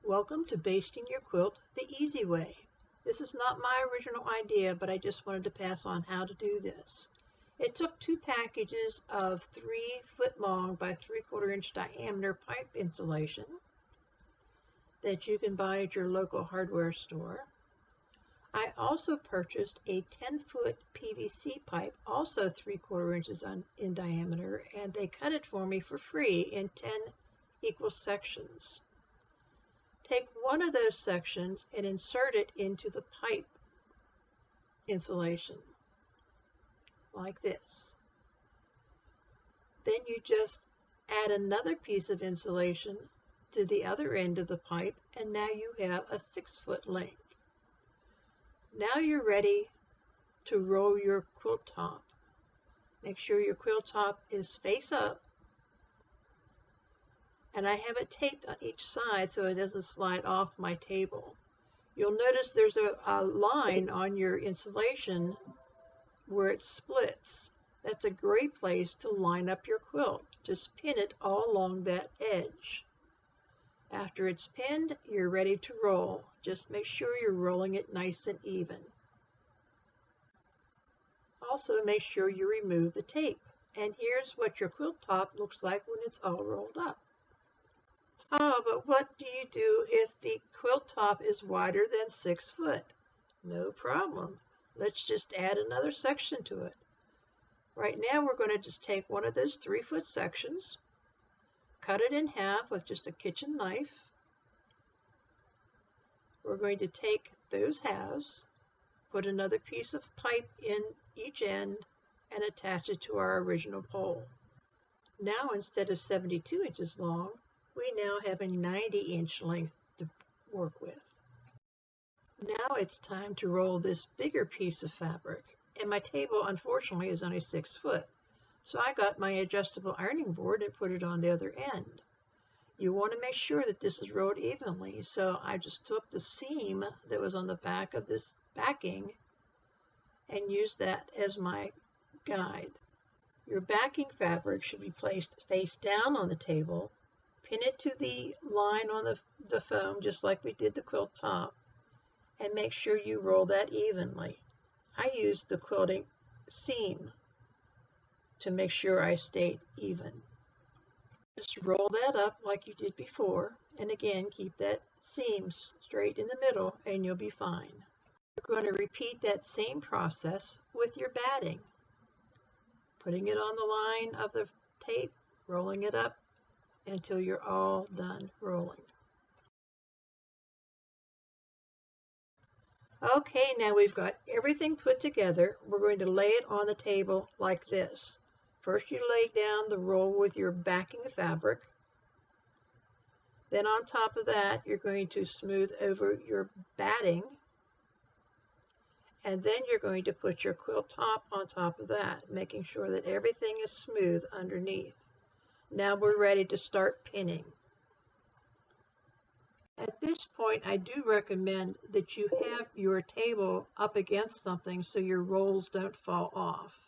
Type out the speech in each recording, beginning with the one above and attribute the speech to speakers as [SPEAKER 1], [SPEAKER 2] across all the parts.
[SPEAKER 1] Welcome to basting your quilt the easy way. This is not my original idea, but I just wanted to pass on how to do this. It took 2 packages of 3-foot long by 3/4 inch diameter pipe insulation that you can buy at your local hardware store. I also purchased a 10-foot PVC pipe, also 3/4 inches in diameter, and they cut it for me for free in 10 equal sections. Take one of those sections and insert it into the pipe insulation, like this. Then you just add another piece of insulation to the other end of the pipe, and now you have a 6-foot length. Now you're ready to roll your quilt top. Make sure your quilt top is face up, and I have it taped on each side so it doesn't slide off my table. You'll notice there's a line on your insulation where it splits. That's a great place to line up your quilt. Just pin it all along that edge. After it's pinned, you're ready to roll. Just make sure you're rolling it nice and even. Also, make sure you remove the tape. And here's what your quilt top looks like when it's all rolled up. But what do you do if the quilt top is wider than 6 foot? No problem. Let's just add another section to it. Right now we're going to just take one of those 3-foot sections, cut it in half with just a kitchen knife. We're going to take those halves, put another piece of pipe in each end, and attach it to our original pole. Now instead of 72 inches long, we now have a 90-inch length to work with. Now it's time to roll this bigger piece of fabric, and my table unfortunately is only 6 foot, so I got my adjustable ironing board and put it on the other end. You want to make sure that this is rolled evenly, so I just took the seam that was on the back of this backing and used that as my guide. Your backing fabric should be placed face down on the table. Pin it to the line on the foam just like we did the quilt top, and make sure you roll that evenly. I used the quilting seam to make sure I stayed even. Just roll that up like you did before, and again keep that seam straight in the middle and you'll be fine. You're going to repeat that same process with your batting. Putting it on the line of the tape, rolling it up until you're all done rolling. Okay, now we've got everything put together. We're going to lay it on the table like this. First you lay down the roll with your backing fabric. Then on top of that, you're going to smooth over your batting. And then you're going to put your quilt top on top of that, making sure that everything is smooth underneath. Now we're ready to start pinning. At this point, I do recommend that you have your table up against something so your rolls don't fall off.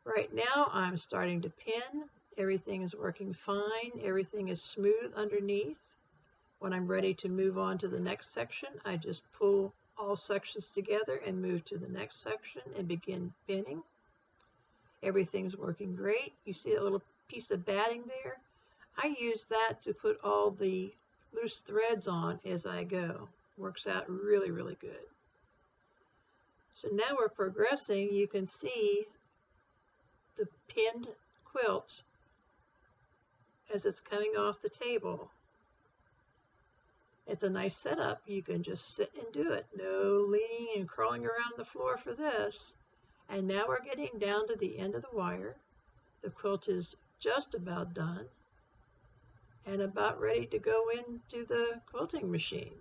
[SPEAKER 1] Right now, I'm starting to pin. Everything is working fine. Everything is smooth underneath. When I'm ready to move on to the next section, I just pull all sections together and move to the next section and begin pinning. Everything's working great. You see a little piece of batting there? I use that to put all the loose threads on as I go. Works out really, really good. So now we're progressing. You can see the pinned quilt as it's coming off the table. It's a nice setup. You can just sit and do it. No leaning and crawling around the floor for this. And now we're getting down to the end of the wire. The quilt is just about done and about ready to go into the quilting machine.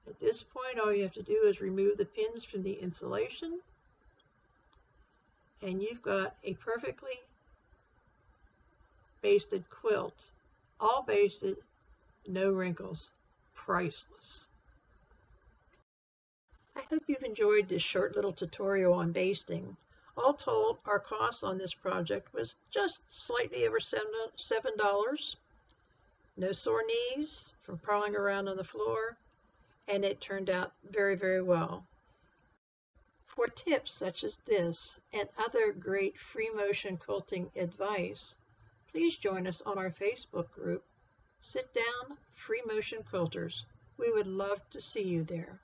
[SPEAKER 1] At this point, all you have to do is remove the pins from the insulation, and you've got a perfectly basted quilt, all basted, no wrinkles, priceless. I hope you've enjoyed this short little tutorial on basting. All told, our cost on this project was just slightly over $7. No sore knees from crawling around on the floor, and it turned out very, very well. For tips such as this and other great free motion quilting advice, please join us on our Facebook group, Sit Down Free Motion Quilters. We would love to see you there.